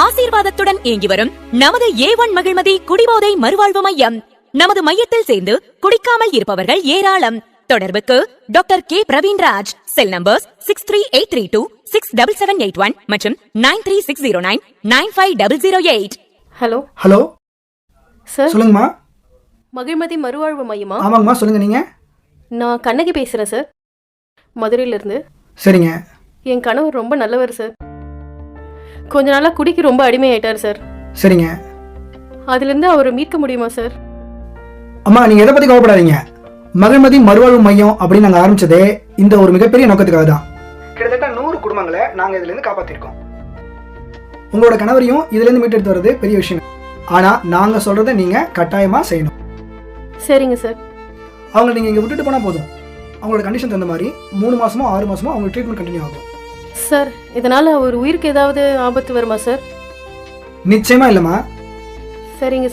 ஆசீர்வாதத்துடன் இயங்கி வரும் நமது A1 மகிழ்மதி குடிபோதை மறுவாழ்வு மையம். நமது மையத்தில் சேர்ந்து குடிக்காமல் இருப்பவர்கள் ஏராளம். தொடர்புக்கு டாக்டர் கே பிரவீன்ராஜ். செல் நம்பர்ஸ் 6382267781 மற்றும் 9360995008. ஹலோ ஹலோ சார், சொல்லுங்கம்மா. மகிழ்மதி மறுவாழ்வு மையமா? ஆமாங்கம்மா, சொல்லுங்க. நீங்க? நான் கண்ணகி பேசுகிறேன் சார், மதுரையிலேருந்து. சரிங்க. என் கணவர் ரொம்ப நல்லவர் சார். கொஞ்ச நாளாக குடிக்கு ரொம்ப அடிமையாயிட்டார் சார். சரிங்க. அதுலேருந்து அவரை மீட்க முடியுமா சார்? அம்மா, நீங்க எதை பத்தி கவலைப்படாதீங்க. மகிழ்மதி மறுவாழ்வு மையம் அப்படின்னு நாங்கள் ஆரம்பிச்சதே இந்த ஒரு மிகப்பெரிய நோக்கத்துக்காக தான். கிட்டத்தட்ட 100 குடும்பங்களை நாங்கள் இதுல இருந்து காப்பாத்திருக்கோம். உங்களோட கணவரையும் இதுல இருந்து மீட்டெடுத்து வர்றது பெரிய விஷயம். ஆனா நாங்க சொல்றதை நீங்க கட்டாயமா செய்யணும். சரிங்க சார். அவங்க நீங்க இங்க விட்டுட்டு போனா போதும். அவங்களோட கண்டிஷன் தகுந்த மாதிரி 3 மாசமோ 6 மாசமோ அவங்க ட்ரீட்மெண்ட் கண்டினியூ ஆகும். சார், இதனால அவர் உயிருக்கு ஏதாவது ஆபத்து வருமா சார்? நிச்சயமா இல்லம்மா. சரிங்க சார்.